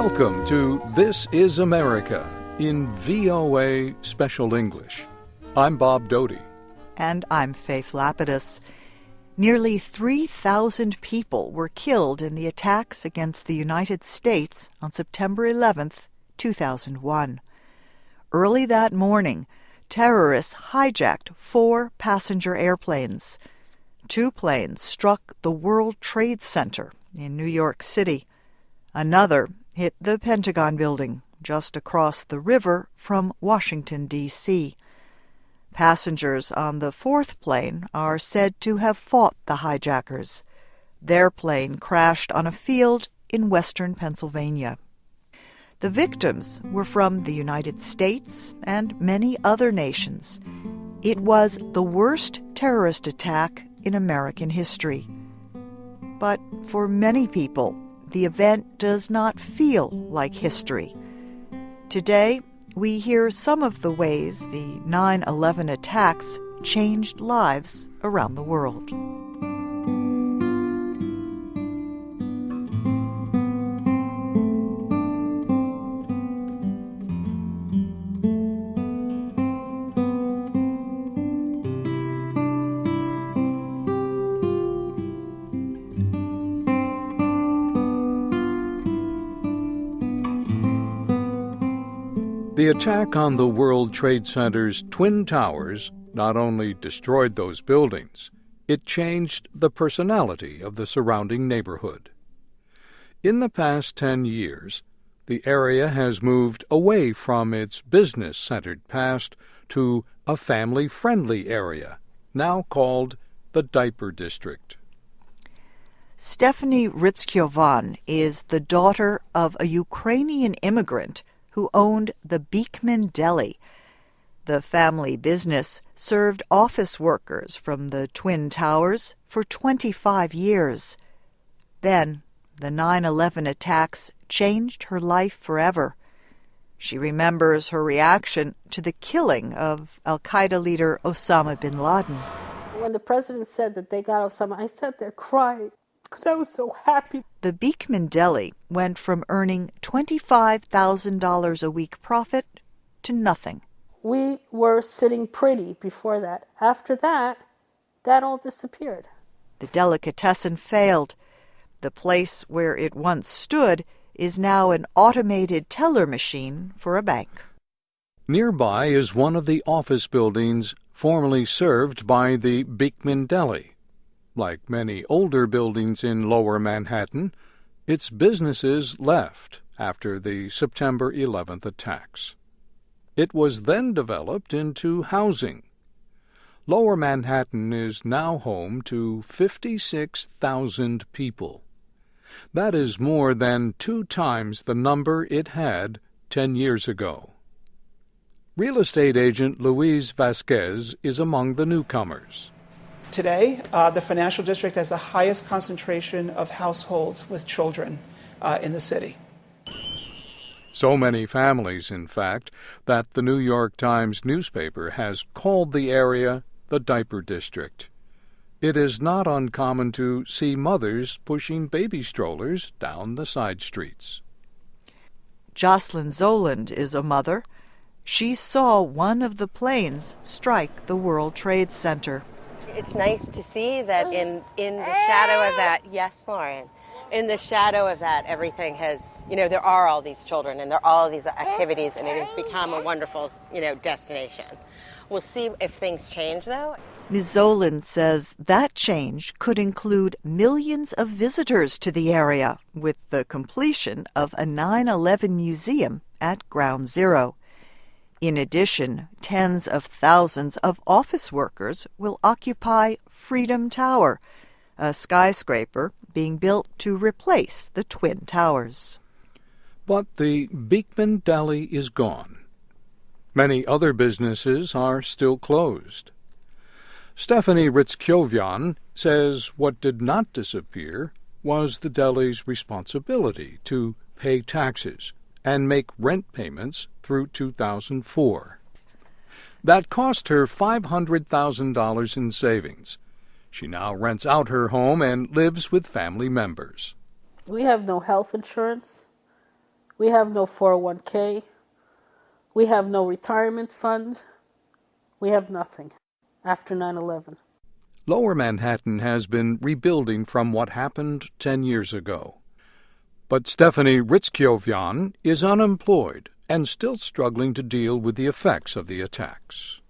Welcome to This is America in VOA Special English. I'm Bob Doty. And I'm Faith Lapidus. Nearly 3,000 people were killed in the attacks against the United States on September 11th, 2001. Early that morning, terrorists hijacked 4 passenger airplanes. 2 planes struck the World Trade Center in New York City. Another hit the Pentagon building just across the river from Washington, D.C. Passengers on the 4th plane are said to have fought the hijackers. Their plane crashed on a field in western Pennsylvania. The victims were from the United States and many other nations. It was the worst terrorist attack in American history. But for many people, the event does not feel like history. Today, we hear some of the ways the 9/11 attacks changed lives around the world. The attack on the World Trade Center's Twin Towers not only destroyed those buildings, it changed the personality of the surrounding neighborhood. In the past 10 years, the area has moved away from its business-centered past to a family-friendly area, now called the Diaper District. Stephanie Rytzkiovan is the daughter of a Ukrainian immigrant who owned the Beekman Deli. The family business served office workers from the Twin Towers for 25 years. Then, the 9/11 attacks changed her life forever. She remembers her reaction to the killing of al-Qaeda leader Osama bin Laden. When the president said that they got Osama, I sat there crying because I was so happy. The Beekman Deli went from earning $25,000 a week profit to nothing. We were sitting pretty before that. After that, that all disappeared. The delicatessen failed. The place where it once stood is now an automated teller machine for a bank. Nearby is one of the office buildings formerly served by the Beekman Deli. Like many older buildings in Lower Manhattan, its businesses left after the September 11th attacks. It was then developed into housing. Lower Manhattan is now home to 56,000 people. That is more than 2 times the number it had 10 years ago. Real estate agent Luis Vasquez is among the newcomers. Today, the financial district has the highest concentration of households with children in the city. So many families, in fact, that the New York Times newspaper has called the area the Diaper District. It is not uncommon to see mothers pushing baby strollers down the side streets. Jocelyn Zoland is a mother. She saw one of the planes strike the World Trade Center. It's nice to see that in the shadow of that, yes, Lauren, in the shadow of that, everything has, there are all these children and there are all these activities, and it has become a wonderful, destination. We'll see if things change, though. Ms. Zoland says that change could include millions of visitors to the area with the completion of a 9/11 museum at Ground Zero. In addition, tens of thousands of office workers will occupy Freedom Tower, a skyscraper being built to replace the Twin Towers. But the Beekman Deli is gone. Many other businesses are still closed. Stephanie Rytzkiovan says what did not disappear was the deli's responsibility to pay taxes and make rent payments through 2004. That cost her $500,000 in savings. She now rents out her home and lives with family members. We have no health insurance. We have no 401k. We have no retirement fund. We have nothing after 9/11. Lower Manhattan has been rebuilding from what happened 10 years ago. But Stephanie Ritzkiovian is unemployed and still struggling to deal with the effects of the attacks.